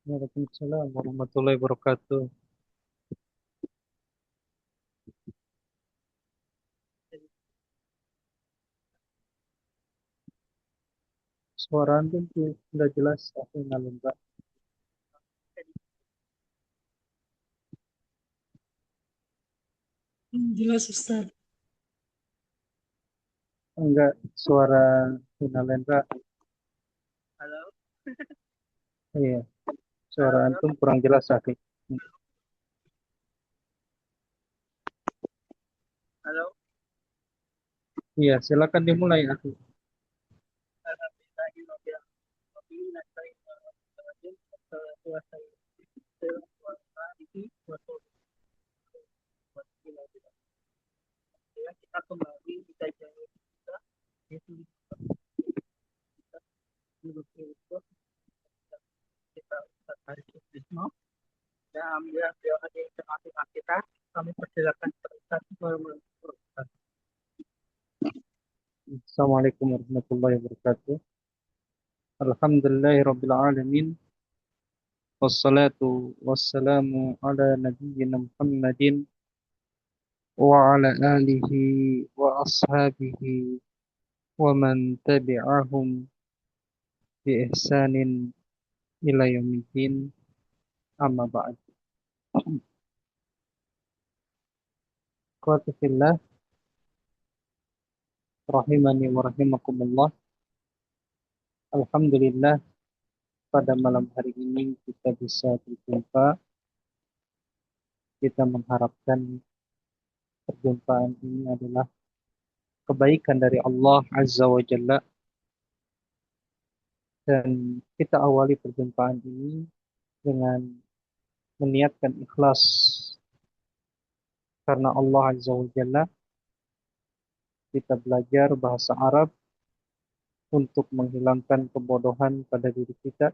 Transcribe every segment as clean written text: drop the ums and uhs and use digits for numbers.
Waalaikumsalam warahmatullahi wabarakatuh. Suara antum tuh sudah jelas aku ngalun Pak. Jelas Ustaz. Enggak, suara Nalendra. Iya, suara antum kurang jelas aku. Iya, silakan dimulai aku. Assalamualaikum warahmatullahi wabarakatuh. Alhamdulillahirabbil alamin. Wassalatu wassalamu ala nabiyyina Muhammadin wa ala alihi wa ashabihi wa man tabi'ahum bi ihsanin ila yaumiddin. Amma ba'd. Ikhwati fillah, rahimani wa rahimakumullah. Alhamdulillah, pada malam hari ini kita bisa berjumpa. Kita mengharapkan perjumpaan ini adalah kebaikan dari Allah Azza wa Jalla, dan kita awali perjumpaan ini dengan meniatkan ikhlas karena Allah Azza wa Jalla. Kita belajar bahasa Arab untuk menghilangkan kebodohan pada diri kita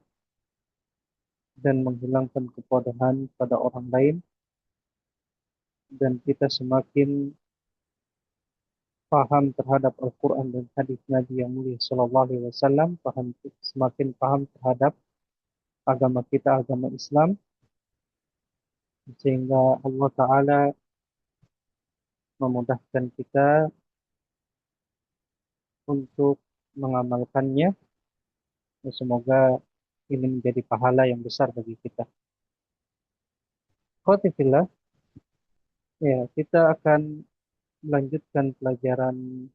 dan menghilangkan kebodohan pada orang lain, dan kita semakin paham terhadap Al-Quran dan hadis Nabi yang mulia Sallallahu Alaihi Wasallam, semakin paham terhadap agama kita, agama Islam, sehingga Allah Ta'ala memudahkan kita untuk mengamalkannya. Dan semoga ini menjadi pahala yang besar bagi kita. Khotifillah, ya, kita akan melanjutkan pelajaran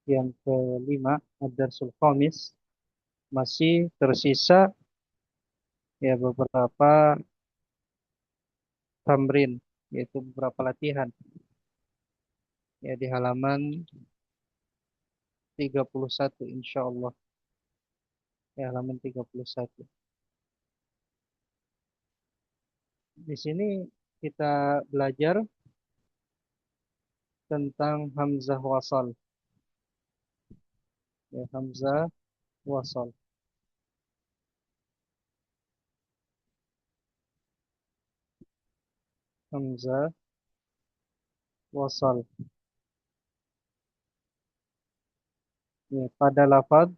yang kelima, Ad-Darsul Khamis. Masih tersisa ya beberapa tamrin, yaitu beberapa latihan ya di halaman 31 insya Allah, ya halaman 31. Di sini kita belajar tentang hamzah wasal, ya hamzah wasal. Hamzah wasal, ya, pada lafaz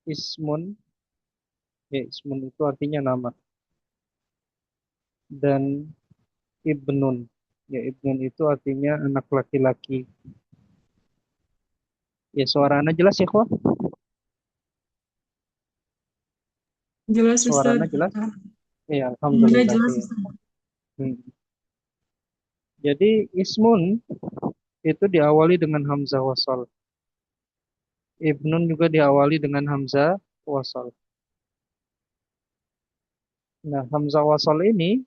ismun, ya ismun itu artinya nama, dan ibnun, ya ibnun itu artinya anak laki-laki. Ya, suara Anda jelas ya, kok? Jelas Suara Ustaz. Anda jelas? Ya, Iya alhamdulillah. jelas Ya. Ustaz. Hmm. Jadi ismun itu diawali dengan hamzah wasal. Ibnun juga diawali dengan hamzah wasal. Nah, hamzah wasal ini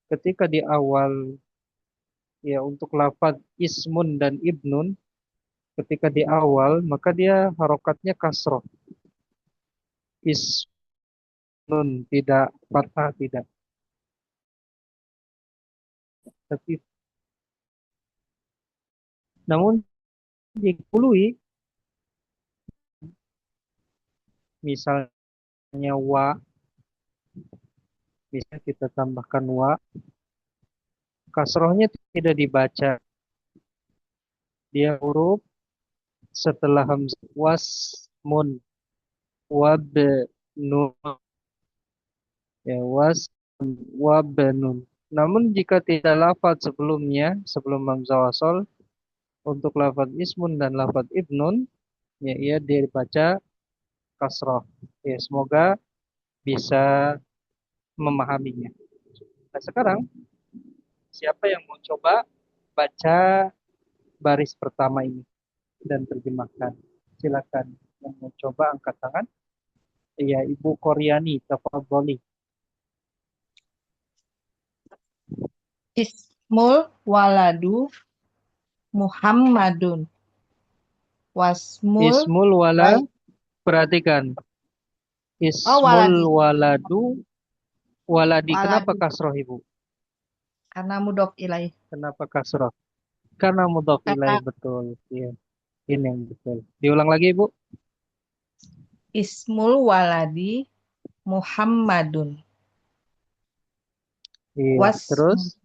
ketika di awal, ya untuk lafaz ismun dan ibnun, ketika di awal maka dia harokatnya kasroh. Ismun, tidak fathah, tidak. Tapi namun dikului, misalnya wa, Bisa kita tambahkan wa. Kasrohnya tidak dibaca. Dia huruf setelah hamzah. Wasmun. Wabnun. Ya, wabnun. Namun jika tidak lafaz sebelumnya, sebelum hamzah wasol, untuk lafaz ismun dan lafaz ibnun, ya ia dibaca kasroh. Ya, semoga bisa memahaminya. Nah, sekarang siapa yang mau coba baca baris pertama ini dan terjemahkan? Silakan yang mau coba angkat tangan. Ya, Ibu Koryani, tafadholi. Ismul waladu Muhammadun. Wasmul Ismul wala, baik. perhatikan. Oh, Ismul waladi. waladu waladi. Kenapa Waladi. kasroh, Ibu? Karena mudhof ilaih. Kenapa kasroh? Karena mudhaf ilaih, Karena betul. Iya, ini yang betul. Diulang lagi, Ibu. ismul waladi Muhammadun. Iya, Was terus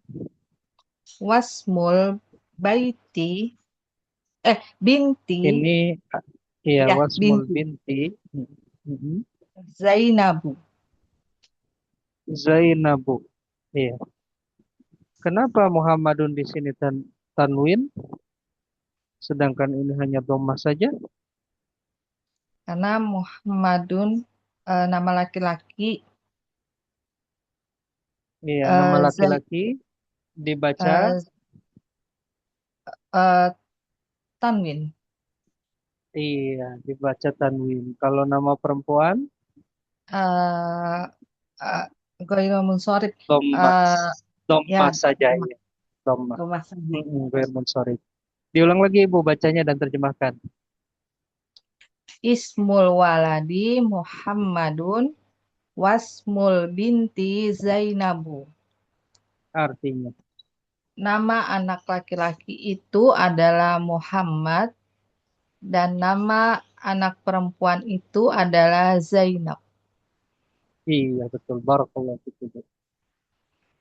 wasmul baiti binti ini iya ya wasmul binti binti. Mhm. Zainabu. Zainabu. Iya. Kenapa Muhammadun di sini tanwin, sedangkan ini hanya dhammah saja? Karena Muhammadun nama laki-laki, Iya, nama eh, Zai- laki-laki dibaca eh, eh, tanwin. iya, dibaca tanwin. Kalau nama perempuan eh eh, Ghairul Munsorib. dhamma, eh ya dhamma saja rumah ya, dhamma. rumah saja. Ghair munsharif. Diulang lagi Ibu bacanya dan terjemahkan. Ismul waladi Muhammadun, wasmul binti Zainabu. Artinya, Nama anak laki-laki itu adalah Muhammad dan nama anak perempuan itu adalah Zainab. iya betul. Barakallahu fikum. Iya.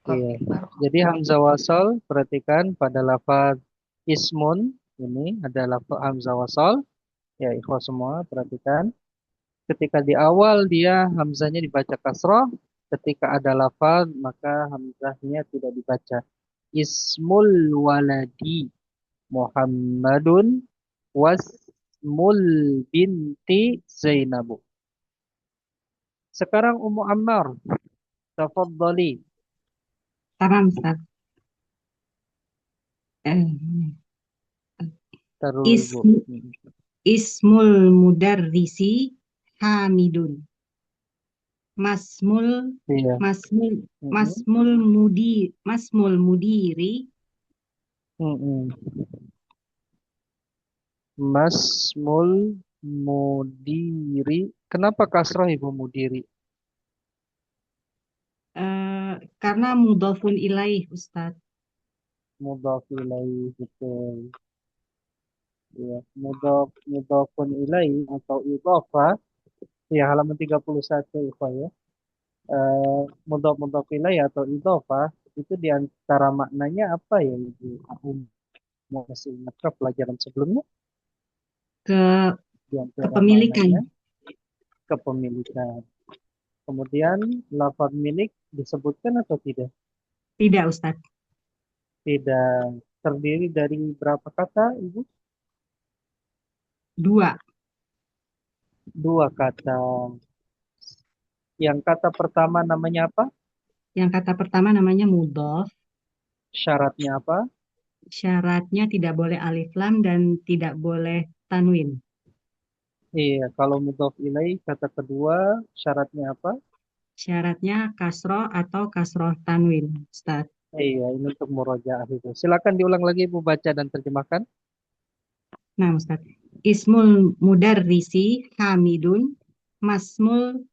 Oke, baru. Jadi hamzah wasal, perhatikan pada lafaz ismun ini ada lafaz hamzah wasal. Ya, ikhwah semua, perhatikan. Ketika di awal dia hamzahnya dibaca kasroh, ketika ada lafaz maka hamzahnya tidak dibaca. Ismul waladi Muhammadun wasmul binti Zainabu. Sekarang Ummu Ammar, tafadhali. Tamam Ustaz. Eh, Taruh Ibu. ism, ismul mudarrisi Hamidun. Masmul Iya. masmul Mm-mm. masmul mudiri Mm-mm. Masmul mudiri. Kenapa kasroh Ibu mudiri? karena mudhafun ilaih Ustaz. Mudhaf ilaih, betul. Ya, mudhafun ilaih atau idhafah. Ya, halaman 31 Ikhwan ya. Mudhaf ilaih atau idhafah itu di antara maknanya apa ya Ibu? Aku masih ingat ke pelajaran sebelumnya, Ke di antara kepemilikan. maknanya kepemilikan. Kemudian lafaz milik disebutkan atau tidak? Tidak Ustaz. Tidak. Terdiri dari berapa kata, Ibu? Dua. Dua kata. Yang kata pertama namanya apa? Yang kata pertama namanya mudhaf. Syaratnya apa? Syaratnya tidak boleh alif lam dan tidak boleh tanwin. Iya, kalau mudhaf ilaih kata kedua syaratnya apa? Syaratnya kasroh atau kasroh tanwin Ustaz. Iya, ini untuk murojaah itu. Silakan diulang lagi Ibu baca dan terjemahkan. Nah, Ustaz. Ismul mudarrisi Hamidun, masmul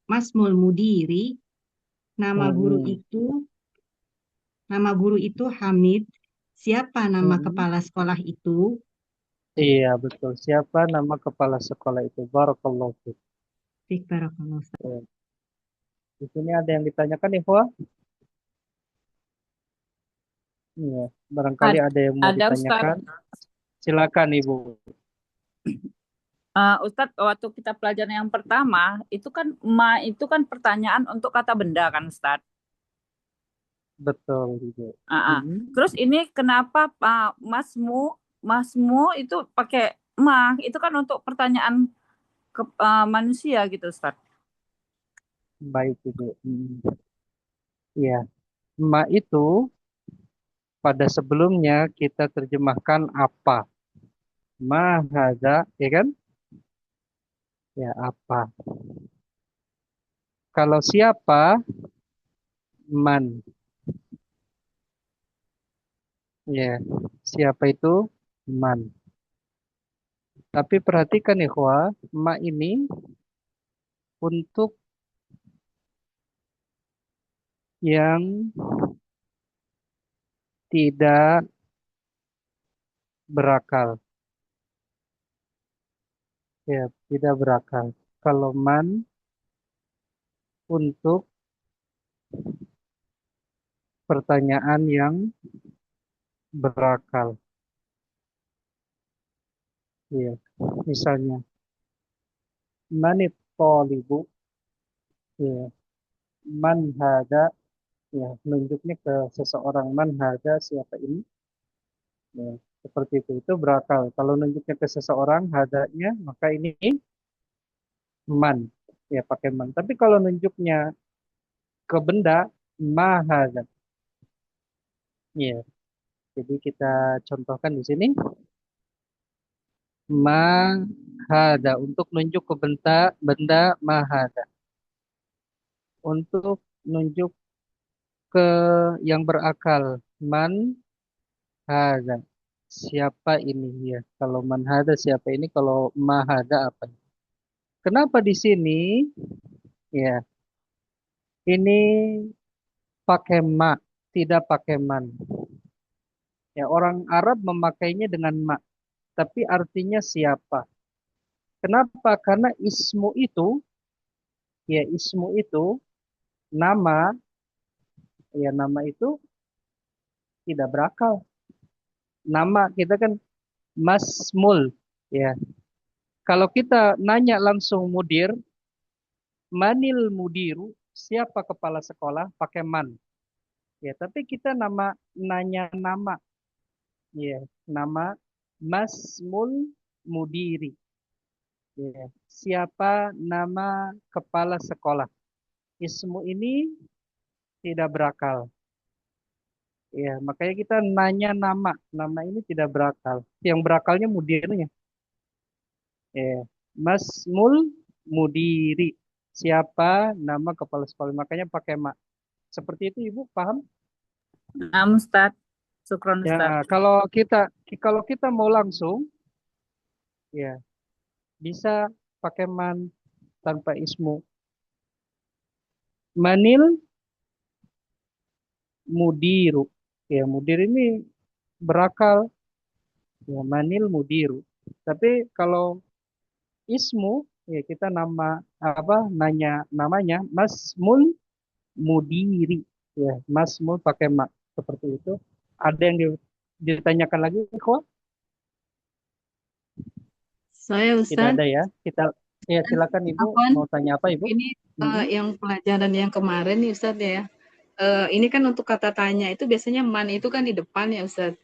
masmul mudiri, nama guru Mm-mm. itu nama guru itu Hamid. Siapa nama Mm-mm. kepala sekolah itu? Iya, betul. Siapa nama kepala sekolah itu? Barakallahu fiik. Fik barakallahu, Ustaz. Ya. Di sini ada yang ditanyakan, Ikhwah? Iya, barangkali Ad- ada yang mau Ada Ustadz. ditanyakan. Silakan, Ibu. Ustadz, waktu kita pelajaran yang pertama, itu kan pertanyaan untuk kata benda kan, Ustadz? Betul, Ibu. Ah, ah. Mhm. Terus ini kenapa masmu itu pakai ma? Itu kan untuk pertanyaan manusia gitu, Ustadz. Baik, Ibu. Mhm. Iya, ma itu pada sebelumnya kita terjemahkan apa? Ma hadza, ya kan? Ya, apa? Kalau siapa, man. Ya, siapa itu? Man. Tapi perhatikan, Ikhwah, ma ini untuk yang tidak berakal. Ya, tidak berakal. Kalau man untuk pertanyaan yang berakal. Ya, misalnya, manit tolibu. Ya, man hada. Ya, nunjuknya ke seseorang, man hada, siapa ini. Ya, seperti itu berakal. Kalau nunjuknya ke seseorang, hadanya, maka ini man. Ya, pakai man. Tapi kalau nunjuknya ke benda, ma hada. Ya, jadi kita contohkan di sini. Mahada untuk nunjuk ke benda mahada untuk nunjuk ke yang berakal man hada siapa ini ya kalau man hada siapa ini kalau mahada apa kenapa di sini ya ini pakai ma tidak pakai man ya orang Arab memakainya dengan ma tapi artinya siapa kenapa karena ismu itu nama ya nama itu tidak berakal. Nama kita kan Masmul. Ya. Kalau kita nanya langsung mudir, manil mudiru, siapa kepala sekolah, pakai man. Ya, tapi kita nanya nama. Ya, nama Masmul mudiri. Ya. Siapa nama kepala sekolah? Ismu ini tidak berakal. Ya, makanya kita nanya nama. Nama ini tidak berakal. Yang berakalnya mudirnya. Ya. Masmul mudiri. Siapa nama kepala sekolah? Makanya pakai mak. Seperti itu Ibu paham? Nah, Ustadz. Syukron, Ya, Ustadz. kalau kita mau langsung ya bisa pakai man tanpa ismu. Manil mudiru. Ya, mudir ini berakal. Ya, manil mudiru. Tapi kalau ismu ya kita nanya namanya Masmul mudiri. Ya, Masmul pakai mak seperti itu. Ada yang ditanyakan lagi kok? Saya Tidak Ustadz, ada ya. Kita ya silakan Ibu Afwan, mau tanya apa Ibu? ini Mm-mm. yang pelajaran yang kemarin nih Ustadz ya. Ini kan untuk kata tanya itu biasanya man itu kan di depan ya Ustadz.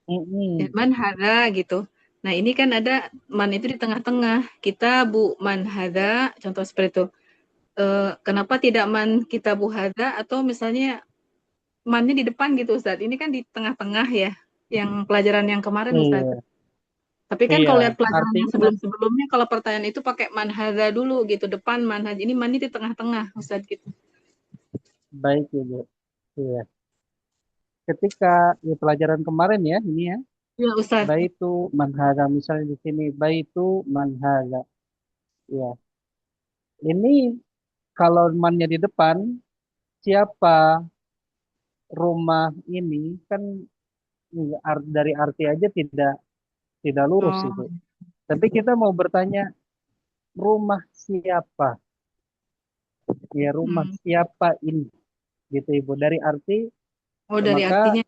Ya, Mm-mm. man hada gitu. Nah ini kan ada man itu di tengah-tengah. Kita bu man hada, contoh seperti itu. Kenapa tidak man kita bu hada atau misalnya mannya di depan gitu Ustadz. Ini kan di tengah-tengah ya. Yang pelajaran yang kemarin Ustadz. Iya, Tapi kan iya. kalau lihat pelajaran yang Artinya sebelum-sebelumnya, kalau pertanyaan itu pakai manhaza dulu gitu, depan manhaj. Ini mani di tengah-tengah, Ustadz gitu. baik Ibu. Iya. Ketika ya, pelajaran kemarin ya ini ya, Ya Ustadz. baitu manhaga misalnya di sini baitu manhaga. Ya. Ini kalau mannya di depan, siapa rumah ini kan dari arti aja tidak lurus Oh, itu. Tapi kita mau bertanya rumah siapa? Ya, rumah Hmm. siapa ini? Gitu Ibu. Dari arti, Oh, dari maka artinya.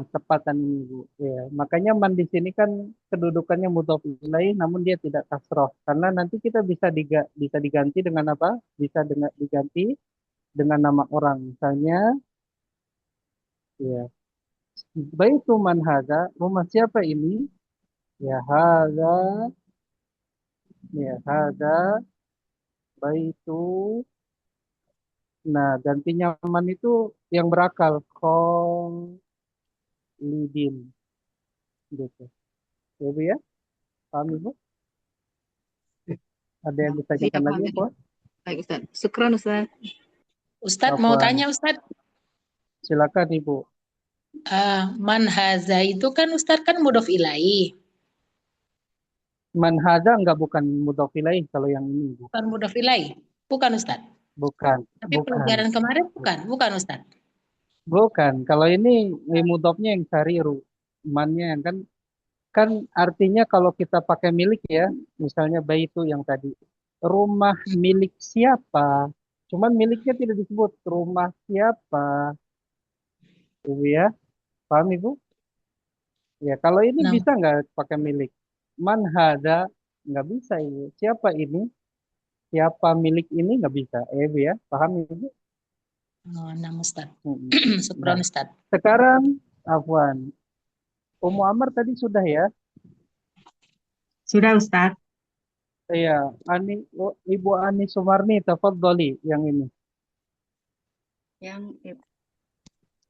tepatan ini Ibu. Ya, makanya man di sini kan kedudukannya mudhof ilaih namun dia tidak kasroh. Karena nanti kita bisa diganti dengan apa? Bisa diganti dengan nama orang. Misalnya, ya, baitu man hadza, rumah siapa ini? Ya, hadza, ya, hadza baitu. Nah, ganti nyaman itu yang berakal. Kholidin. Gitu. Ya, Bu ya? Paham Ibu? Ada yang Iya, ditanyakan lagi paham ya, ini. Bu? Baik, Ustaz. Syukran, Ustaz. Ustadz mau Afwan. tanya Ustadz, Silakan Ibu. man haza itu kan Ustadz kan mudhof ilaih, Manhaja enggak, bukan mudhof ilaih kalau yang ini, Bu. bukan mudhof ilaih, bukan Ustadz. Bukan, Tapi bukan. pelajaran kemarin bukan Ustadz. Bukan. Kalau ini mudhofnya yang sariru. Mannya yang kan artinya kalau kita pakai milik ya, misalnya baitu yang tadi. Rumah milik siapa? Cuman miliknya tidak disebut. Rumah siapa? Ibu ya. Paham Ibu? Ya, kalau ini Nah, bisa nggak pakai milik? Man hada, nggak bisa Ibu. Siapa ini? Siapa milik ini nggak bisa. Ibu ya. Paham Ibu? nah Ustadz. Mm-mm. Nah, Syukron Ustadz. sekarang Afwan. Ummu Amar tadi sudah ya? Sudah Ustadz. Iya, Ibu Ani Sumarni, tafadholi yang ini. Yang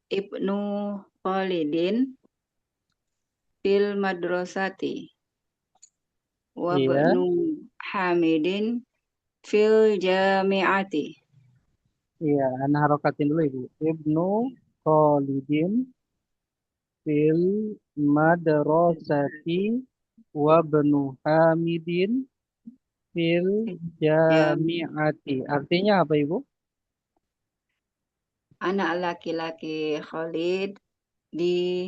Ibnu Khalidin fil madrasati wa Iya, Ibnu Hamidin fil jami'ati. iya. Ana harokatin dulu Ibu. Ibnu Khalidin fil madrasati wa Ibnu Hamidin fil Jam jami'ati. Artinya apa Ibu? anak laki-laki Khalid di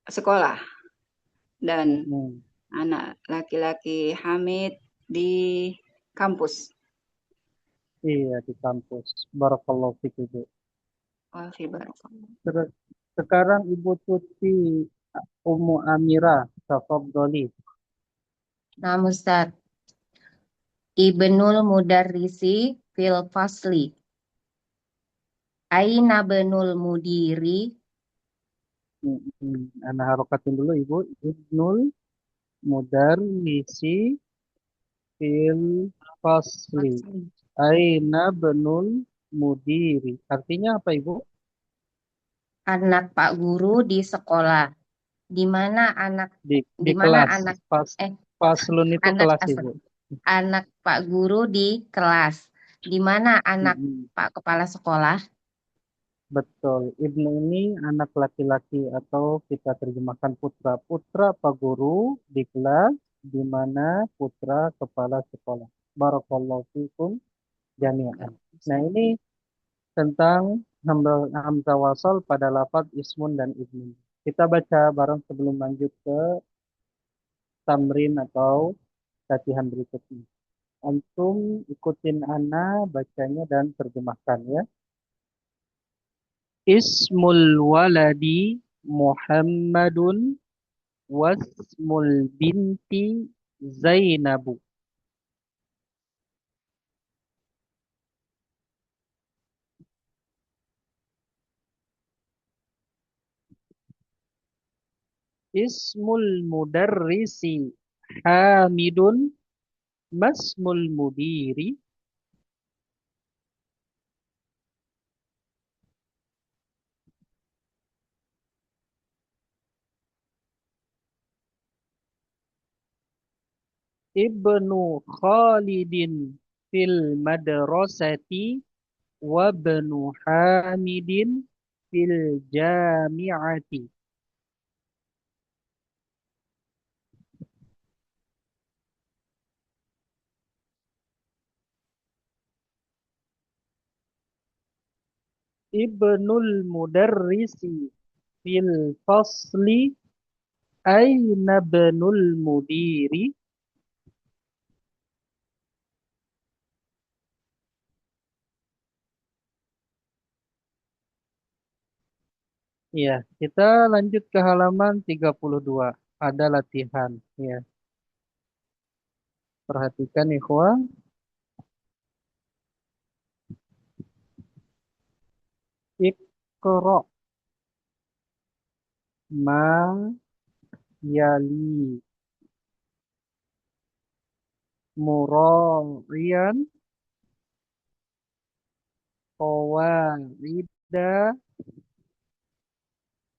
sekolah dan Hmm. anak laki-laki Hamid di kampus. Iya, di kampus. Barakallahu fiik Ibu. Wa fi barakallah. Sekarang Ibu Tuti Ummu Amira, tafadholi. Nah, Ustadz. Ibnul Mudarrisi fil fasli. Aina benul mudiri. Ana harokatin dulu Ibu. Ibnul Mudarrisi fil fasli. Aina benul mudiri. Artinya apa Ibu? Anak Pak Guru di sekolah. Di mana anak Di di mana kelas. anak Faslun itu anak kelas Ibu. anak Pak Guru di kelas. Di mana anak Mm-mm. Pak Kepala Sekolah? Betul. Ibnu ini anak laki-laki atau kita terjemahkan putra. Putra Pak Guru di kelas, di mana putra kepala sekolah. Barakallahu fikum jami'an. Nah, ini tentang hamzah wasal pada lafaz ismun dan ibnu. Kita baca bareng sebelum lanjut ke tamrin atau latihan berikutnya. Antum ikutin Ana bacanya dan terjemahkan ya. Ismul waladi Muhammadun wasmul binti Zainabu. Ismul mudarrisi Hamidun masmul mudiri Ibnu Khalidin fil madrasati wa Ibnu Hamidin fil jami'ati. Ibnul mudarrisi fil fasli aina ibnul mudiri. Iya, kita lanjut ke halaman 32. Ada latihan. Ya, perhatikan ikhwah. Iqra ma yali murariyan qawaida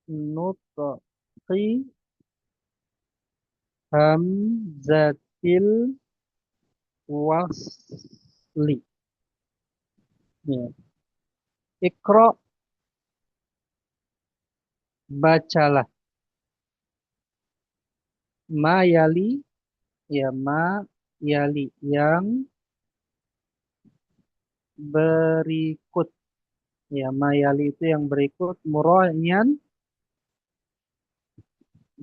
nutqi hamzatil wasli. Ya. Iqra, bacalah. Ma yali, ya ma yali, yang berikut. Ya, ma yali itu yang berikut. Mura'yan,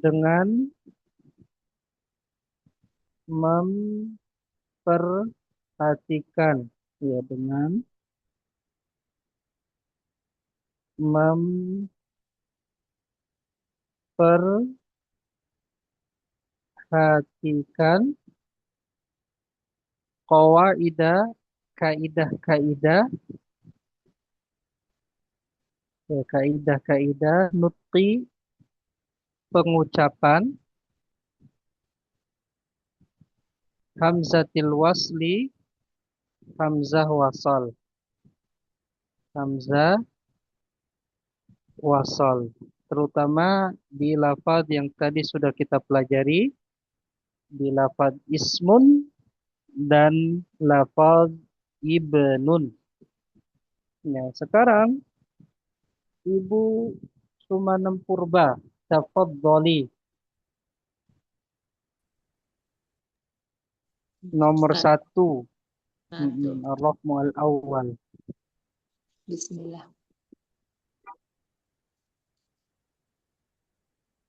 dengan memperhatikan. Ya, dengan memperhatikan qawaidah, kaidah-kaidah, ya, kaidah-kaidah nutqi, pengucapan, hamzatil wasli, hamzah wasal, hamzah wasal, terutama di lafaz yang tadi sudah kita pelajari, di lafaz ismun dan lafaz ibnun. Ya, sekarang Ibu Sumanem Purba, tafadholi. Nomor Ustaz. 1. Satu. Ar-Raqmu al-awwal. Bismillah.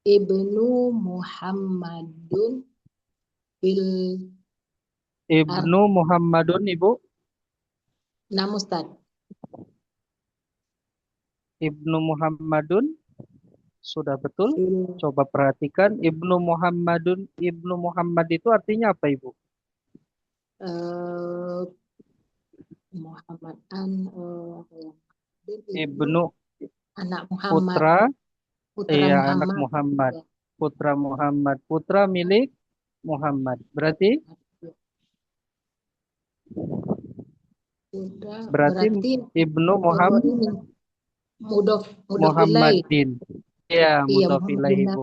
Ibnu Muhammadun fil Ibnu Muhammadun, Ibu. Nam Ustaz. Ibnu Muhammadun sudah betul. Fil Coba perhatikan Ibnu Muhammadun. Ibnu Muhammad itu artinya apa, Ibu? eh, Muhammad apa ya? Ibnu anak Muhammad, putra, putra iya, Muhammad. anak Muhammad. Ya. Putra Muhammad, putra milik Muhammad. Berarti Putra, berarti Ibnu Muhammad ini mudof ilaih. Muhammadin. Iya, Iya, mudhof ilaih, Ibu.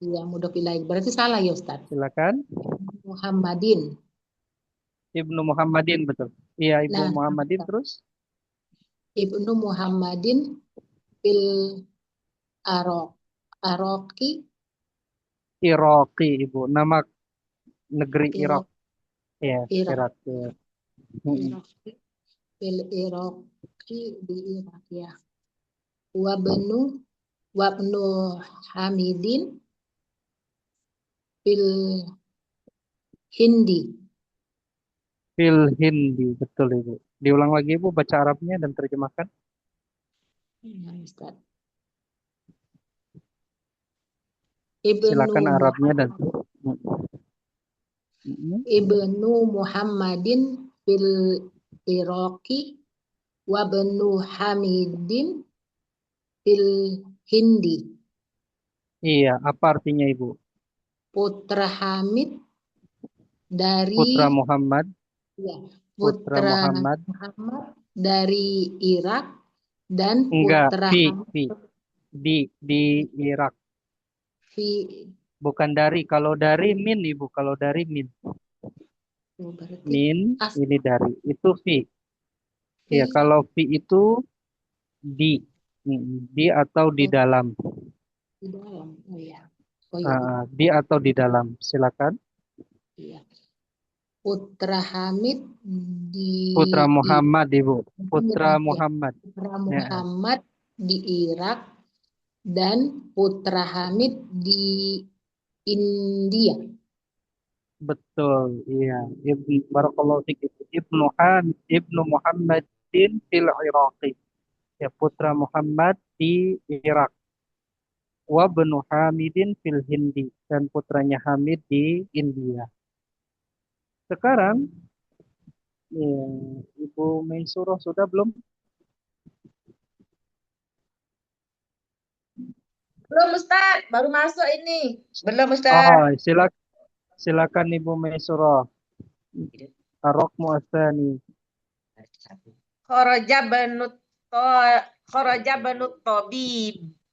Iya, mudof ilaih. Berarti salah ya Ustaz. Silakan. Muhammadin. Ibnu Muhammadin, betul. Iya, Ibu Nah, Muhammadin terus. Ibnu Muhammadin fil Aroki. Iraqi, Ibu. Nama negeri Irak. Irak. Iya, Irak. Irak. Ya. Iraqi. Fil Iraqi di Irak ya. Wabnu Hamidin fil Hindi. Fil Hindi, betul, Ibu. Diulang lagi, Ibu, baca Arabnya dan terjemahkan. Ya, Ustaz. Silakan Arabnya dan Ibnu Muhammadin fil Iraqi wabnu Hamidin fil Hindi. Iya, apa artinya, Ibu? Putra Hamid dari Putra Muhammad. ya, Putra putra Muhammad. dari Irak dan Enggak, putra di Irak. Bukan dari. Kalau dari min, Ibu. Kalau dari min. berarti Min, ini dari. Itu fi. Ya, kalau fi itu di. Di atau di dalam. Di dalam. Oh ya. Oh ya. Di atau di dalam. Silakan. Iya. Putra Hamid di Putra Muhammad, Ibu. Putra Irak, Muhammad. Ya. Putra Muhammad di Irak dan Putra Hamid di India. Betul, iya. Barakallahu fiik. Ibnu Muhammadin fil Iraqi. Ya, putra Muhammad di Irak. wa benu Hamidin fil Hindi, dan putranya Hamid di India. Sekarang ya, Ibu Maisurah sudah belum? Belum Ustaz, baru masuk ini. Belum Ustaz. Oh, silakan Ibu Maisurah. Ar-Raqmu Ats-Tsani. Kharaja banut to kharaja banut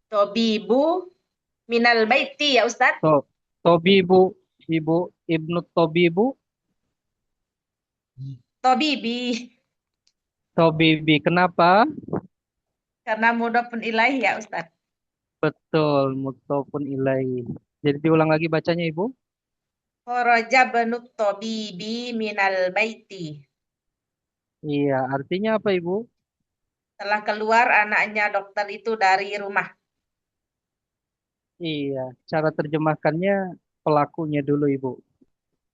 tobibu minal baiti ya Ustaz. Tobibu, Ibu Ibnu Tobibu, Tobibi Tobibi. Kenapa? karena mudhofun ilaih ya Ustaz. Betul, mutofun ilaih. Jadi diulang lagi bacanya, Ibu. Kharaja banut tobibi minal baiti. Iya, artinya apa, Ibu? Telah keluar anaknya dokter itu dari rumah. Iya, cara terjemahkannya pelakunya dulu, Ibu.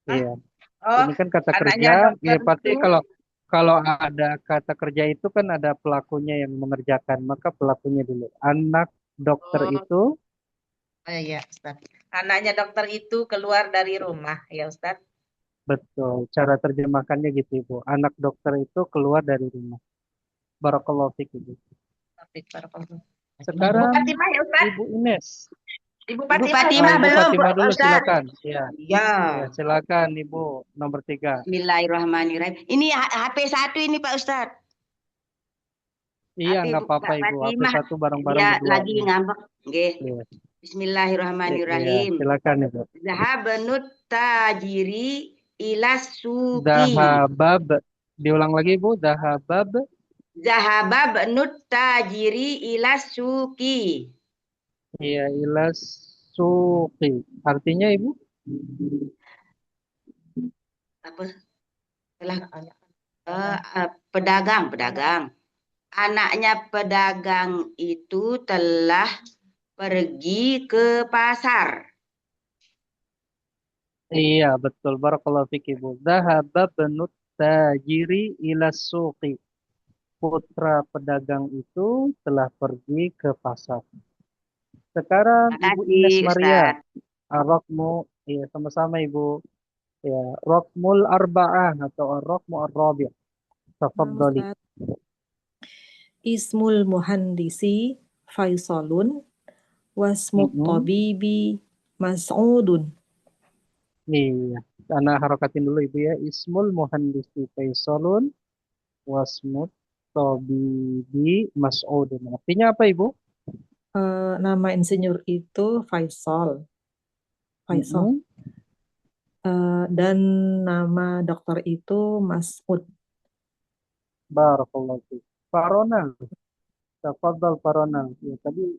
Hah? Iya, Oh, ini kan kata anaknya kerja. dokter Ya pasti itu. kalau kalau ada kata kerja itu kan ada pelakunya yang mengerjakan, maka pelakunya dulu. Anak dokter Oh, itu, iya Ustaz. Anaknya dokter itu keluar dari rumah ya Ustaz. betul. Cara terjemahkannya gitu, Ibu. Anak dokter itu keluar dari rumah. Barakallahu fiik, Ibu. Ibu Sekarang Fatimah ya Ustaz. Ibu Ines. Ibu Ibu Fatimah. Fatimah Ibu belum, Fatimah dulu, Ustaz. silakan. Ya, Ya. ya, silakan Ibu nomor 3. Bismillahirrahmanirrahim. Ini HP 1 ini Pak Ustadz. Iya, HP nggak apa-apa Mbak Ibu. HP Fatimah. 1 bareng-bareng Dia berdua. lagi Ya, ngambek. Nggih. ya, ya, Bismillahirrahmanirrahim. silakan Ibu. Zahabanut tajiri ilas suki. Dahabab. Diulang lagi Ibu. Dahabab. Zahabab nut tajiri ilas suki. Iya, ilas suqi. Artinya Ibu? Apa? Pedagang. Anaknya pedagang itu telah pergi ke pasar. Iya, betul. Barakallahu fiik Ibu. Dahabab nut tajiri ilas suqi. Putra pedagang itu telah pergi ke pasar. Sekarang Ibu Ines Makasih Maria. Ustadz. Ar-Raqmu. Iya, sama-sama Ibu. Ya, Raqmul Arba'ah atau Ar-Raqmu Ar-Rabi'. Tafadhali. Ustaz. Ismul muhandisi Faisalun wasmut Mm-mm. tabibi Mas'udun. Iya. Ana harokatin dulu Ibu ya. Ismul muhandisi Faisalun wasmut tabibi Mas'udun. Artinya apa Ibu? Nama insinyur itu Faisal. Mm-mm. Dan nama dokter itu Mas'ud. Barakallahu fiik. Farona. Tafadhal Farona. Ya, tadi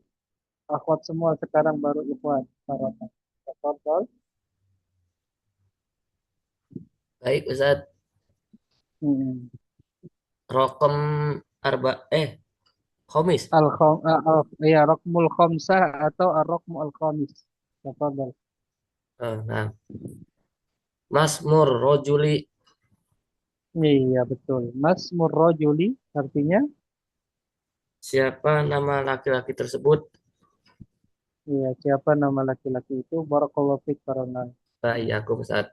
akhwat semua, sekarang baru ikhwan. Farona. Tafadhal. Baik, Ustaz. Mm-mm. Rokem Khomis. Ya, Raqmul Khamsah atau Ar-Raqmu Al-Khamis. Tafadhal. Nah, Masmur Rojuli. Iya, betul. Masmur Rajuli artinya Siapa nama laki-laki tersebut? iya, siapa nama laki-laki itu? Barakallahu fiik Farona. Baik, aku Ustaz.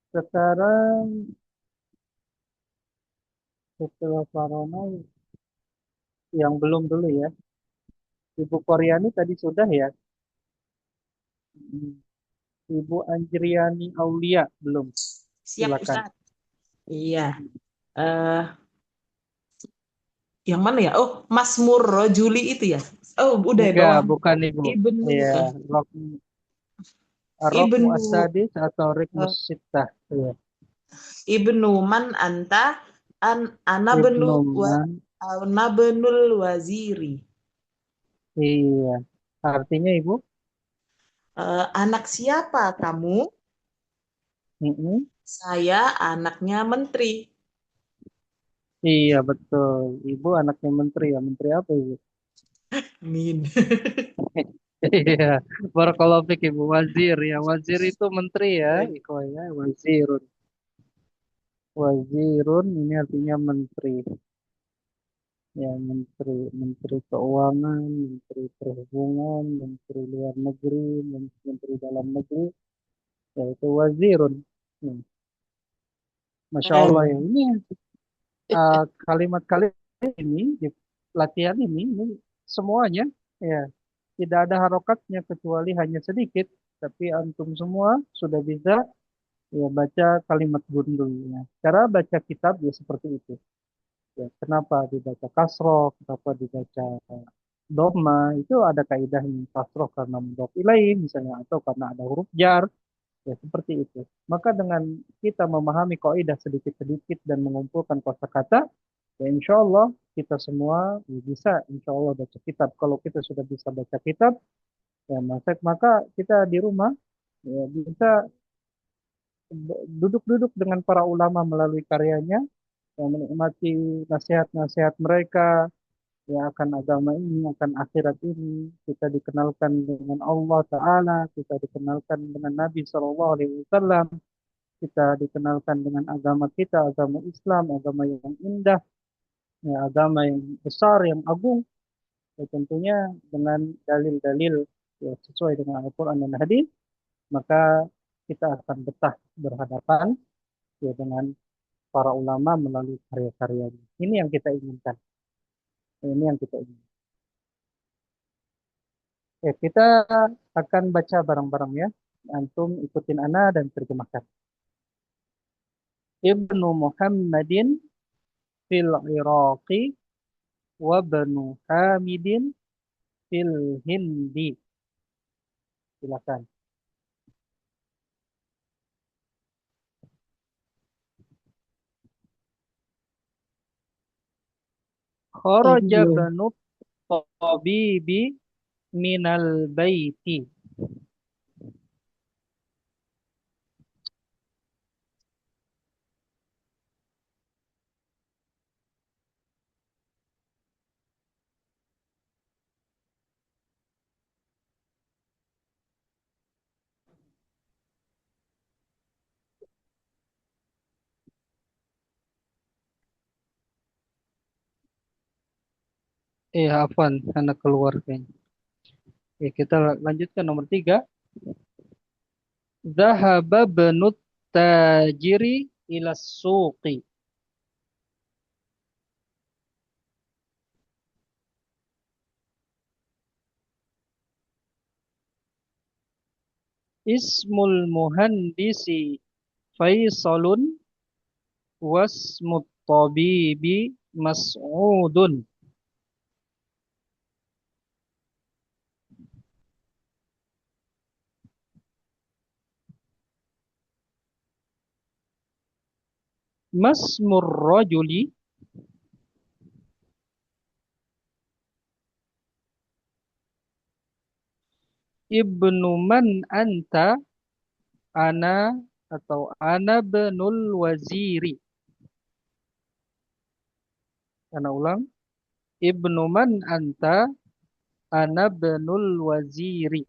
Sekarang setelah Farona yang belum dulu ya. Ibu Koryani tadi sudah ya. Ibu Anjriani Aulia belum. Siap, Silakan. Ustaz. Iya. Eh, yang mana ya? Oh, Masmur Rojuli itu ya? Oh, udah ya, Enggak, bawah. bukan Ibu. Ibnu Iya, Ar-Raqmu Ibnu As-Sadis atau Rikmus Sittah. Iya. Ibnu man anta ana Ibnu benul waziri. Iya. Artinya Ibu? Anak siapa kamu? Mm-mm. Saya anaknya menteri. Iya, betul. Ibu anaknya menteri ya. Menteri apa Ibu? Min. Iya, barakallahu fiik Ibu. Wazir ya. Wazir itu menteri ya. Ikhwan ya. Wazirun. Wazirun ini artinya menteri. ya Menteri Menteri Keuangan, Menteri Perhubungan, Menteri Luar Negeri, Menteri Dalam Negeri, yaitu wazirun. Hmm. Masya Allah ya, ini kalimat-kalimat ini di latihan ini semuanya ya tidak ada harokatnya kecuali hanya sedikit, tapi antum semua sudah bisa ya baca kalimat gundulnya. Cara baca kitab ya seperti itu. Ya, kenapa dibaca kasroh, kenapa dibaca doma, itu ada kaidahnya. Kasroh karena mudhof ilaih misalnya, atau karena ada huruf jar, ya seperti itu. Maka dengan kita memahami kaidah sedikit-sedikit dan mengumpulkan kosakata, ya insya Allah kita semua ya bisa insya Allah baca kitab. Kalau kita sudah bisa baca kitab, ya maka kita di rumah ya bisa duduk-duduk dengan para ulama melalui karyanya, yang menikmati nasihat-nasihat mereka ya akan agama ini, akan akhirat ini. Kita dikenalkan dengan Allah Ta'ala, kita dikenalkan dengan Nabi SAW, kita dikenalkan dengan agama kita, agama Islam, agama yang indah, ya, agama yang besar, yang agung, ya, tentunya dengan dalil-dalil ya, sesuai dengan Al-Quran dan Hadis, maka kita akan betah berhadapan ya, dengan para ulama melalui karya-karyanya. Ini yang kita inginkan. Ini yang kita inginkan. Kita akan baca bareng-bareng ya. Antum ikutin ana dan terjemahkan. Ibnu Muhammadin fil Iraqi wa Banu Hamidin fil Hindi. Silakan. Kharaja Banu Tabibi minal baiti. Afwan, anak keluar kayaknya. Kita lanjutkan nomor 3. Zahaba benut tajiri ila suqi. Ismul muhandisi Faisalun wasmut tabibi Mas'udun. Masmur rajuli ibnu man anta, ana atau ana benul waziri. Ana ulang. Ibnu man anta, ana benul waziri.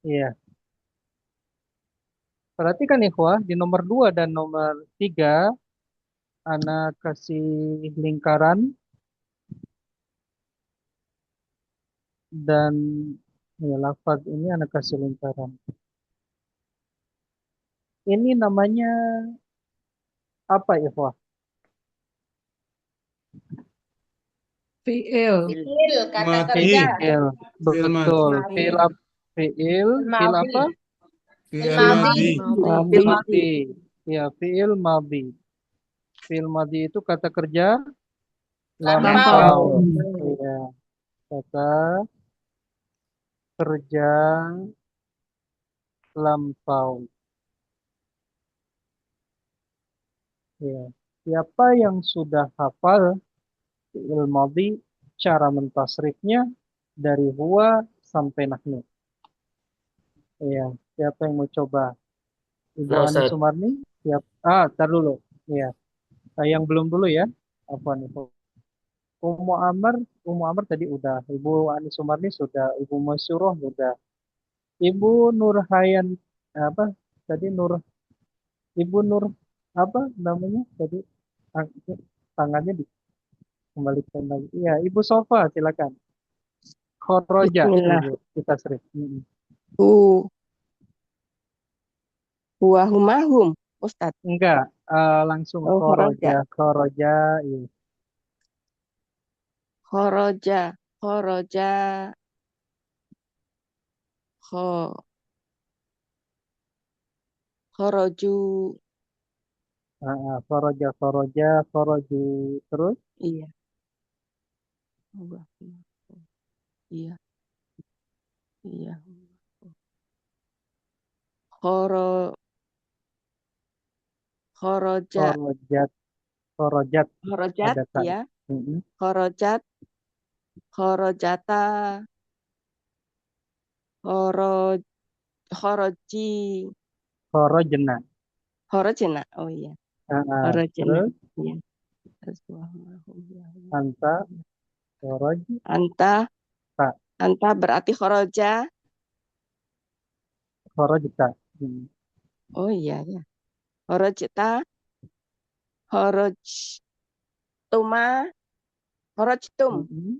Iya. Perhatikan ikhwah, di nomor 2 dan nomor 3, ana kasih lingkaran dan ya, lafaz ini ana kasih lingkaran. Ini namanya apa ikhwah? Fi'il. Fi'il, kata Mati. kerja. Fi'il. Betul. Madi. Fi'il fi'il Madi. apa? Fi'il Madi. madi. Fi'il madi. Ya, fi'il madi. Fi'il madi itu kata kerja lampau. Ya, kata kerja lampau. Ya, siapa yang sudah hafal fi'il madi, cara mentasrifnya dari huwa sampai nahnu? Ya, siapa yang mau coba? Ibu Nah, Ani Ustaz. Sumarni, siap. Tar dulu. Ya, yang belum dulu ya. Afwan itu. Ummu Amr Ummu Amr tadi udah, Ibu Ani Sumarni sudah, Ibu Masyuroh sudah, Ibu Nur Hayan apa tadi Ibu Nur apa namanya tadi Ang- tangannya dikembalikan lagi. Iya, Ibu Sofa silakan. Khoroja Bismillah. Ibu kita sering. Mm-mm. Hu huwa humahum, Ustadz. Enggak, langsung Oh, khoroja. khoroja, iya. Khoroja. Khoroja. Kho. Khoroju. Khoroja, khoroju terus. Iya. Huwa humahum. Iya. Iya. Khoro. Khoroja. Khorojat, khorojat Khorojat, ada tak. ya. Mm-mm. Khorojat. Khorojata. Khoro. Khoroji. Khorojna. Khorojena. Oh iya. Khorojena. Terus Iya. Terus huwa humahum, ya Allah. anta khoroj Anta. tak Anta berarti khoroja. khorojta. Mm. Oh iya ya. Horojta, horojtuma, horojtum, Mm-mm.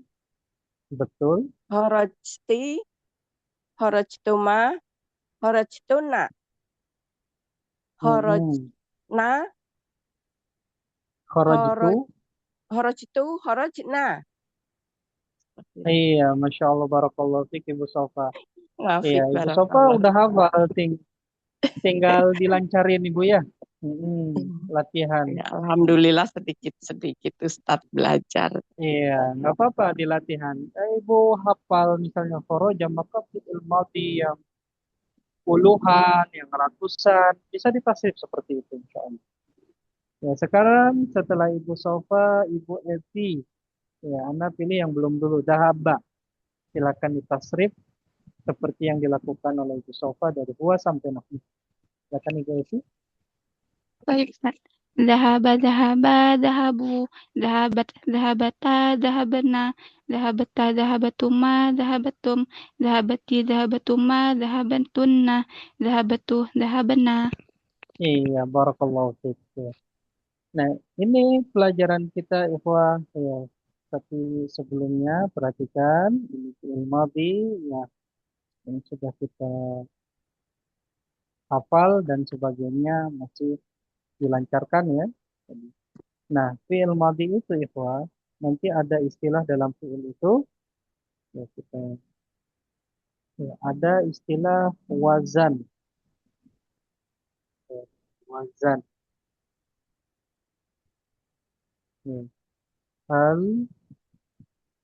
Betul. horojti, horojtuma, horojtuna, Mm-mm. horojna, Khorojtu. horoj, horojtu, horojna. Seperti itu. Iya, Masya Allah, Barakallahu Fik, Ibu Sofa. Iya, Ngafik Ibu Sofa barakallah. udah hafal, tinggal dilancarin Ibu ya. Latihan. Ya, alhamdulillah sedikit-sedikit Ustadz belajar. Iya, nggak apa-apa di latihan. Ibu hafal misalnya khoroja, maka fi'il madhi yang puluhan, yang ratusan, bisa ditasrif seperti itu, insya Allah. Ya, sekarang setelah Ibu Sofa, Ibu Evi, ya, Anda pilih yang belum dulu, dahaba. Silakan ditasrif seperti yang dilakukan oleh Ibu Sofa dari huwa sampai nahnu. Silakan Ibu Evi. Baik, Ustaz. Dahaba, dahaba, dahabu, dahabat, dahabata, dahabana, dahabata, dahabatuma, dahabatum, dahabati, dahabatuma, dahabantunna, dahabatu, dahabana. Iya, barakallahu fiik. Ya. Nah, ini pelajaran kita, Ikhwah. Ya, tapi sebelumnya perhatikan ini fi'il madhi, ya, yang sudah kita hafal dan sebagainya masih dilancarkan ya. Nah, fi'il madhi itu, Ikhwah, nanti ada istilah dalam fi'il itu, ya, ada istilah wazan. Ya, wazan. Ya. Al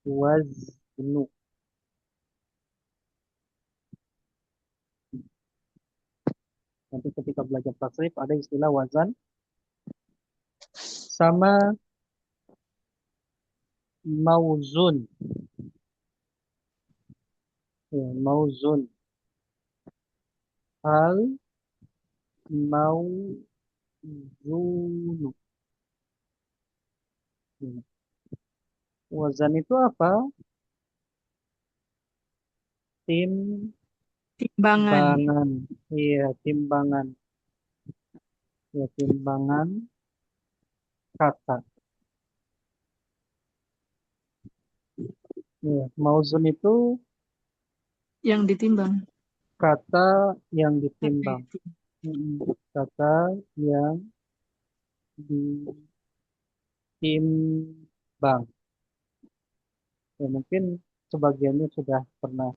waznu. Nanti ketika belajar tasrif ada istilah wazan sama mauzun. Ya, mauzun. Al mauzunu. Ya. Wazan itu apa? Timbangan. Timbangan. Iya, timbangan. Ya, timbangan kata. Ya, mauzun itu Yang ditimbang. kata yang ditimbang. Kata yang ditimbang. Ya, mungkin sebagiannya sudah pernah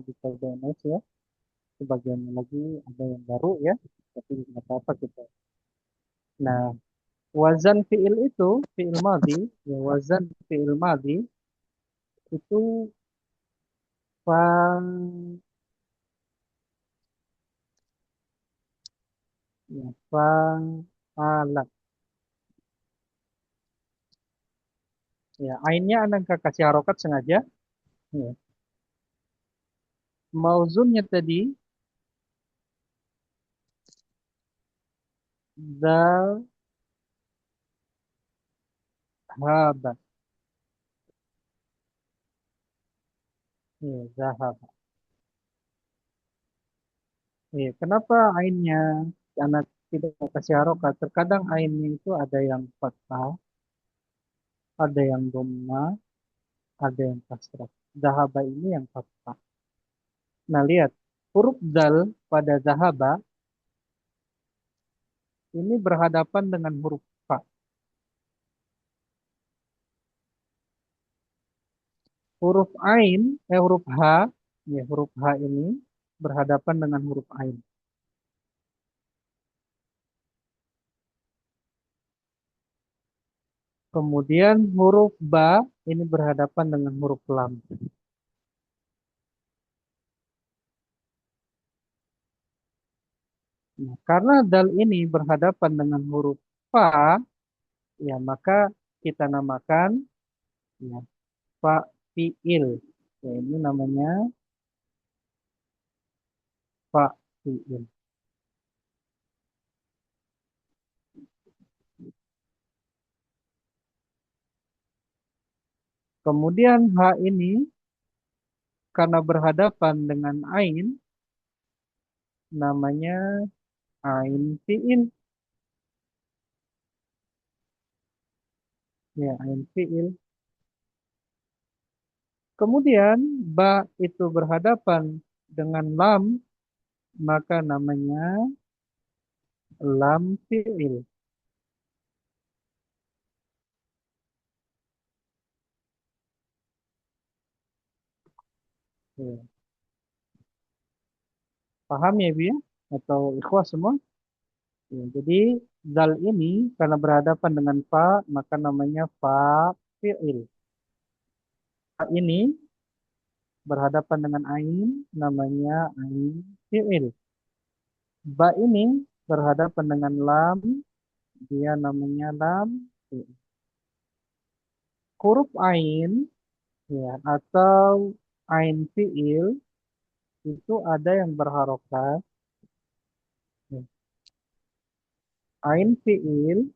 di PBNS ya. Sebagian lagi ada yang baru ya. Tapi nggak apa-apa kita. Nah, wazan fi'il itu, fi'il madhi, ya, wazan fi'il madhi itu fa ya, fa'ala. Ya, ainnya Anda kasih harokat sengaja. Ya. Mauzunnya tadi haba. Ya, zahab. Ya, kenapa ainnya anak tidak kasih harokat? Terkadang ainnya itu ada yang fathah, ada yang dhamma, ada yang kasrah. Zahaba ini yang fathah. Nah, lihat. Huruf dal pada zahaba ini berhadapan dengan huruf fa. Huruf ain, huruf h, ya huruf h ini berhadapan dengan huruf ain. Kemudian huruf ba ini berhadapan dengan huruf lam. Nah, karena dal ini berhadapan dengan huruf fa, ya maka kita namakan ya, fa fiil. Ya, ini namanya fa fiil. Kemudian h ini karena berhadapan dengan ain, namanya ain fiil. Ya, ain fiil. Kemudian ba itu berhadapan dengan lam, maka namanya lam fiil. Ya. Paham ya, Bu ya? Atau ikhwah semua? Ya, jadi dal ini karena berhadapan dengan fa, maka namanya fa fiil. Fa ini berhadapan dengan ain, namanya ain fiil. Ba ini berhadapan dengan lam, dia namanya lam fiil. Huruf ain ya atau ain fiil itu ada yang berharokat. Ya. Ain fiil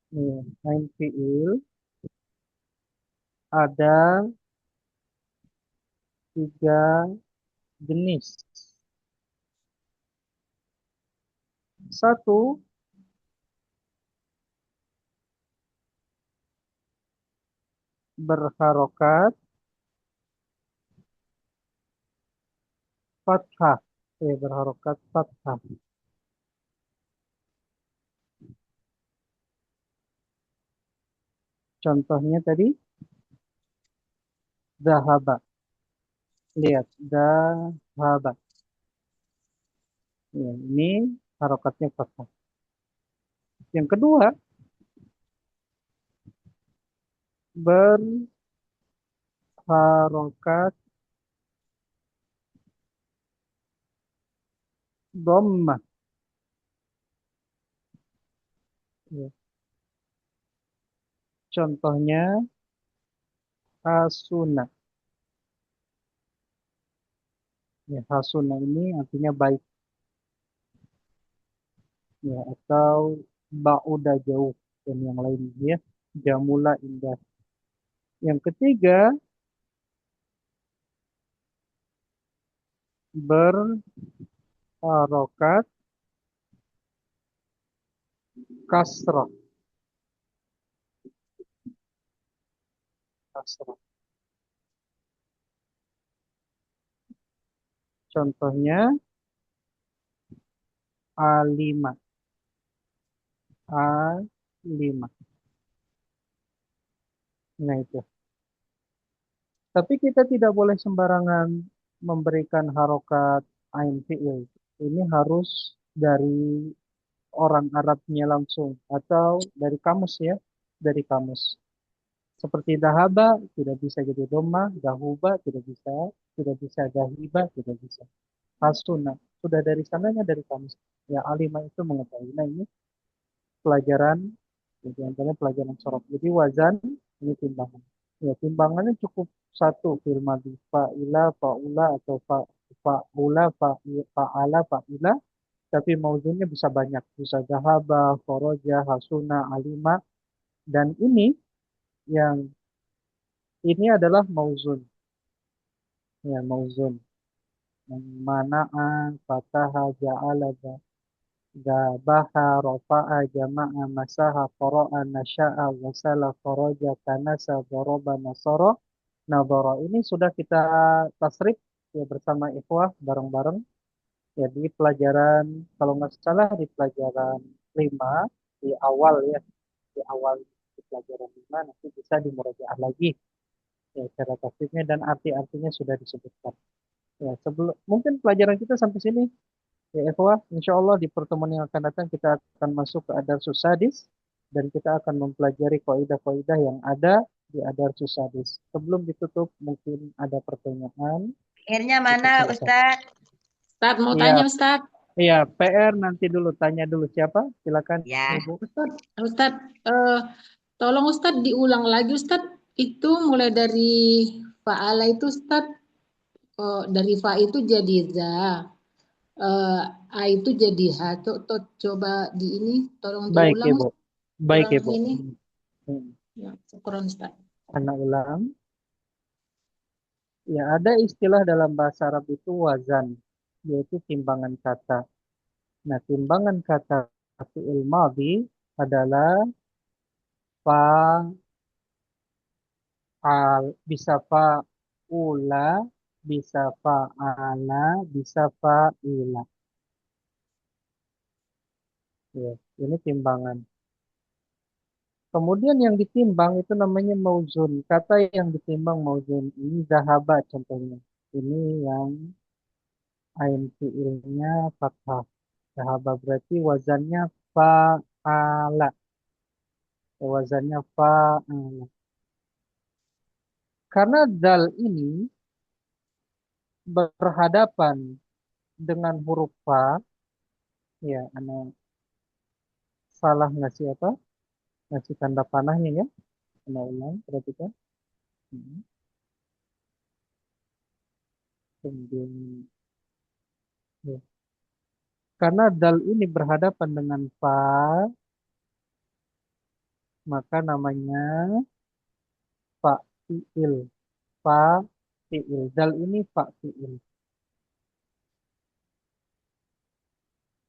ya, ain fiil ada 3 jenis. Satu, berharokat fathah. Berharokat fathah. Contohnya tadi, zahaba. Lihat, zahaba. Ya, ini harokatnya fathah. Yang kedua, berharokat dhammah. Ya. Contohnya, hasuna. Ya, hasuna ini artinya baik. Ya, atau ba'uda jauh dan yang lain ya. Jamula indah. Yang ketiga, berharokat kasrah. Kasrah. Contohnya, A5. A5. Nah itu. Tapi kita tidak boleh sembarangan memberikan harokat ain fi'il. Ini harus dari orang Arabnya langsung atau dari kamus ya, dari kamus. Seperti dahaba tidak bisa jadi doma, dahuba tidak bisa dahiba, tidak bisa. Hasuna sudah dari sananya dari kamus. Ya alimah itu mengetahui. Nah ini pelajaran, jadi antaranya pelajaran sorab. Jadi wazan ini timbangan. Ya timbangannya cukup satu fil madhi fa'ila, fa'ula atau fa'ula, fa'ala, fa'ila Tapi mauzunnya bisa banyak. Bisa zahaba, kharaja, hasuna, alima. Dan ini adalah mauzun. Ya, mauzun. Mana'a, fataha, ja'ala, gabaha, rafa'a, jama'a, masaha, qara'a, nasya'a, wasala, kharaja, kanasa, daraba, nasara, nadhara. Ini sudah kita tasrif ya bersama ikhwah bareng-bareng. Ya di pelajaran, kalau nggak salah di pelajaran 5 di awal ya, di awal di pelajaran 5 nanti bisa dimurajaah lagi ya cara tasrifnya dan arti-artinya sudah disebutkan. Ya, sebelum mungkin pelajaran kita sampai sini. Ya, ikhwah, insya Allah di pertemuan yang akan datang kita akan masuk ke Adarsus Sadis dan kita akan mempelajari kaidah-kaidah yang ada di Adarsus Sadis. Sebelum ditutup, mungkin ada pertanyaan. Akhirnya Kita mana, selesai. Ustadz? Ustadz mau Iya, tanya Ustadz. iya, PR nanti dulu, tanya dulu siapa? Silakan, Ya. Ibu. Ustadz, tolong Ustadz diulang lagi Ustadz. Itu mulai dari fa'ala itu Ustadz, dari fa itu jadi za. A itu jadi ha. Coba di ini tolong Baik, diulang Ibu. Baik, ulang Ibu. ini. Hmm. Ya, syukuran Ustadz. Anak ulang. Ya, ada istilah dalam bahasa Arab itu wazan, yaitu timbangan kata. Nah, timbangan kata fi'il madhi adalah bisa fa'ula, bisa fa'ala, bisa fa'ila. Ya, ini timbangan. Kemudian yang ditimbang itu namanya mauzun. Kata yang ditimbang mauzun ini zahaba contohnya. Ini yang ain fi'ilnya fathah. Zahaba berarti wazannya fa'ala. Wazannya fa'ala. Karena dal ini berhadapan dengan huruf fa, ya, anak salah ngasih apa? Ngasih tanda panahnya ya. Anak ulang, perhatikan. Hmm. Kemudian, ya. Karena dal ini berhadapan dengan fa, maka namanya fa fi'il. Fa fi'il. Dal ini fa fi'il.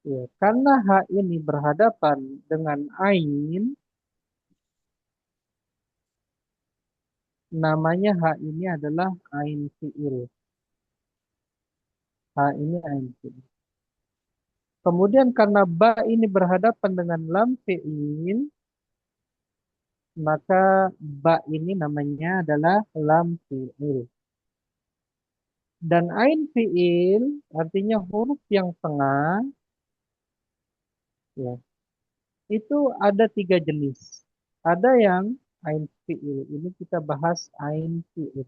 Ya, karena ha ini berhadapan dengan ain, namanya ha ini adalah ain fi'il. Ha ini ain fi'il. Kemudian karena ba ini berhadapan dengan lam fi'il, maka ba ini namanya adalah lam fi'il. Dan ain fi'il artinya huruf yang tengah, ya, itu ada 3 jenis. Ada yang ain fi'il, ini kita bahas ain fi'il.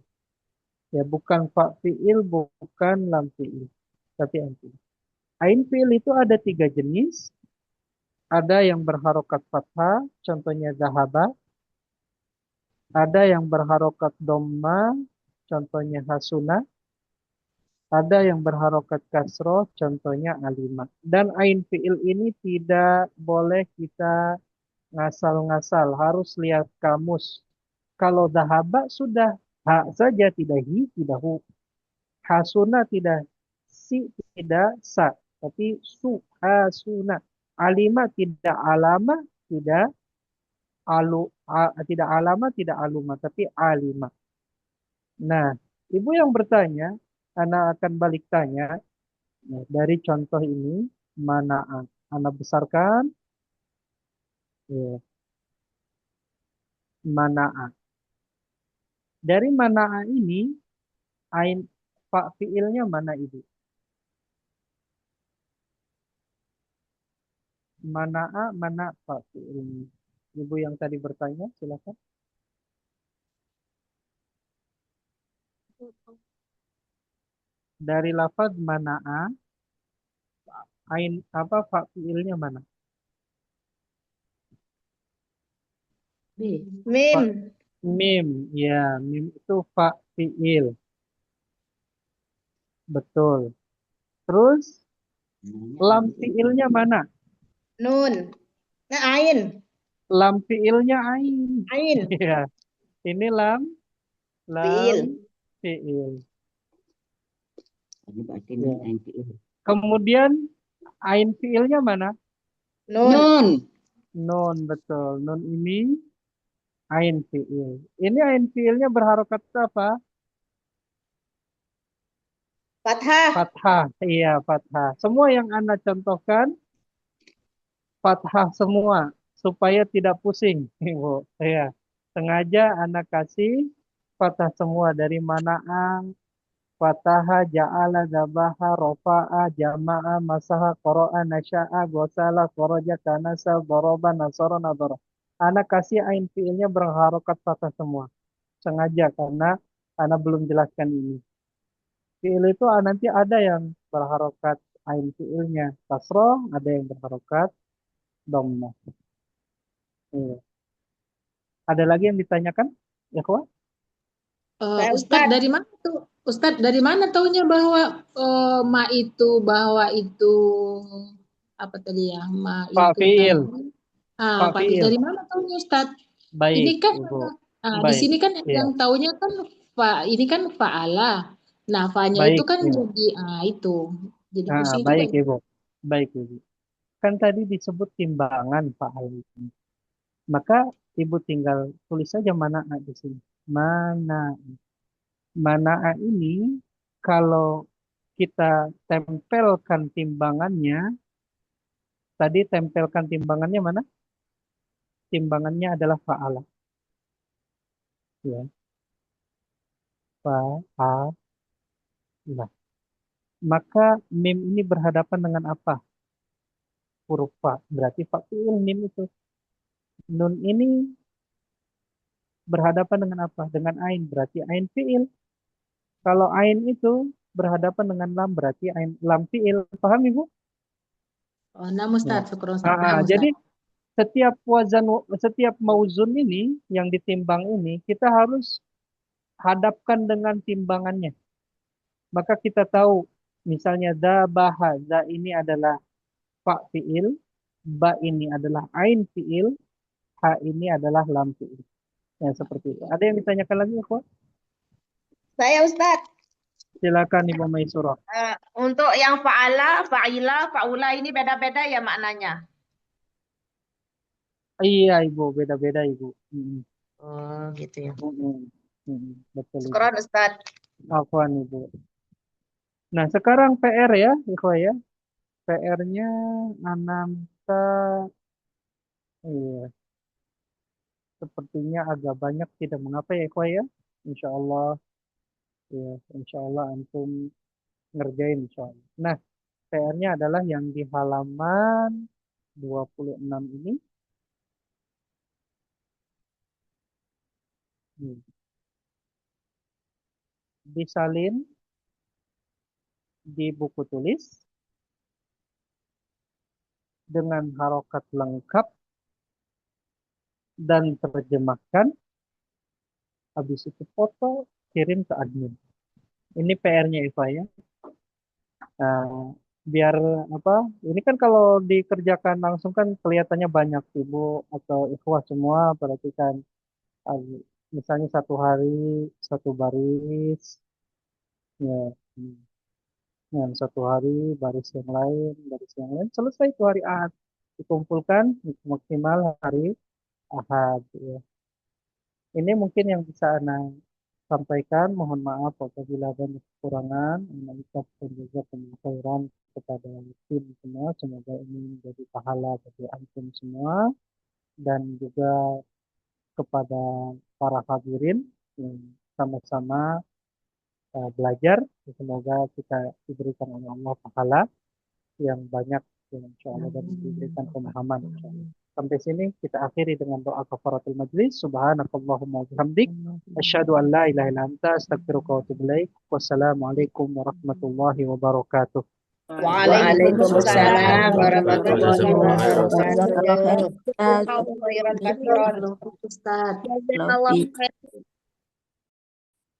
Ya, bukan fa fi'il, bukan lam fi'il, tapi ain fi'il. Ain fi'il itu ada 3 jenis. Ada yang berharokat fathah, contohnya zahaba. Ada yang berharokat dhamma, contohnya hasuna. Ada yang berharokat kasroh, contohnya alima. Dan ain fi'il ini tidak boleh kita ngasal-ngasal, harus lihat kamus. Kalau zahaba sudah ha saja, tidak hi, tidak hu. Hasuna tidak si, tidak sa. Tapi su, hasuna. Alima tidak alama, tidak tidak alama, tidak aluma, tapi alima. Nah, ibu yang bertanya, anak akan balik tanya, nah, dari contoh ini, mana anak besarkan, ya, mana dari mana ini, ain pak fiilnya mana ibu? Mana pak fiilnya? Ibu yang tadi bertanya, silakan. Dari lafaz mana'a, ain apa fa fiilnya mana? Mim. Mim, ya, mim itu fa fiil. Betul. Terus Lam fiilnya mana? Nun. Nah, ain. Lam fiilnya ain. Ain. Iya. Ini lam Fiil. fiil. Ya. Kemudian ain fiilnya mana? Nun. Nun, betul. Nun ini ain fiil. Ini ain fiilnya berharokat apa? Fathah. Fathah. Iya, fathah. Semua yang Anda contohkan fathah semua supaya tidak pusing, Ibu. Ya. Sengaja Anda kasih fathah semua dari mana'a, fataha, ja'ala, zabaha, rofa'a, jama'a, masaha, qara'a, nasya'a, gosala, kharaja, kanasa, doroba, nasara, nadara. Anda kasih ain fiilnya berharokat fathah semua. Sengaja karena Anda belum jelaskan ini. Fiil itu nanti ada yang berharokat ain fiilnya kasroh, ada yang berharokat dhammah. Iya. Ada lagi yang ditanyakan? Ya, Kak? Ustadz dari mana tuh? Ustadz dari mana taunya bahwa ma itu apa tadi ya? Ma itu Fa'il. Fa'il. Dari mana taunya Ustadz? Baik, Ini kan Ibu. di sini kan Iya. yang taunya kan ini kan fa'ala. Nah, fa-nya Baik, itu kan iya. jadi itu. Jadi pusing Baik, juga. Ibu. Baik, Ibu. Kan tadi disebut timbangan fa'al itu. Maka Ibu tinggal tulis saja mana'a di sini. Mana'a. Mana'a ini kalau kita tempelkan timbangannya, tadi tempelkan timbangannya mana? Timbangannya adalah fa'ala. Ya. Fa'ala. Maka mim ini berhadapan dengan apa? Huruf fa. Berarti fa'il mim itu. Nun ini berhadapan dengan apa? Dengan ain. Berarti ain fi'il. Kalau ain itu berhadapan dengan lam, berarti ain lam fi'il. Paham, Ibu? Oh, nah Ustadz, syukur Ustadz. Nah, jadi setiap mauzun ini yang ditimbang ini kita harus hadapkan dengan timbangannya. Maka kita tahu misalnya dabaha, za ini adalah fa fi'il, ba ini adalah ain fi'il, ha ini adalah lam fi'il. Ya, seperti itu. Ada yang ditanyakan lagi, Ikhwan? Saya Ustadz. Silakan Ibu Maisurah. Untuk yang fa'ala, fa'ila, fa'ula ini beda-beda ya maknanya. Iya, Ibu, beda-beda, Ibu. Oh, gitu ya. Betul. Syukron Ustadz. Afwan, Ibu. Nah, sekarang PR ya, Ikhwan ya. PR-nya Ananta, iya. Sepertinya agak banyak, tidak mengapa ya, Ikhwan ya. Insya Allah, ya, insya Allah antum ngerjain, insya Allah. Nah, PR-nya adalah yang di halaman 26 ini. Disalin di buku tulis dengan harokat lengkap dan terjemahkan. Habis itu foto, kirim ke admin. Ini PR-nya Eva ya. Biar apa? Ini kan kalau dikerjakan langsung kan kelihatannya banyak Ibu atau ikhwah semua, berarti kan misalnya satu hari satu baris, ya, yang satu hari baris yang lain, selesai itu hari Ahad dikumpulkan maksimal hari Ahad. Ya. Ini mungkin yang bisa Ana sampaikan. Mohon maaf apabila ada kekurangan. Ana ucapkan juga pengkhairan kepada tim semua. Semoga ini menjadi pahala bagi antum semua dan juga kepada para hadirin yang sama-sama belajar. Semoga kita diberikan oleh Allah pahala yang banyak, insya Allah, dan diberikan pemahaman. Sampai sini kita akhiri dengan doa kafaratul majlis. Subhanakallahumma wa bihamdik, asyhadu an la ilaha illa anta, astaghfiruka wa atubu ilaik. Wassalamualaikum warahmatullahi wabarakatuh. Waalaikumsalam warahmatullahi wabarakatuh. Ustadz.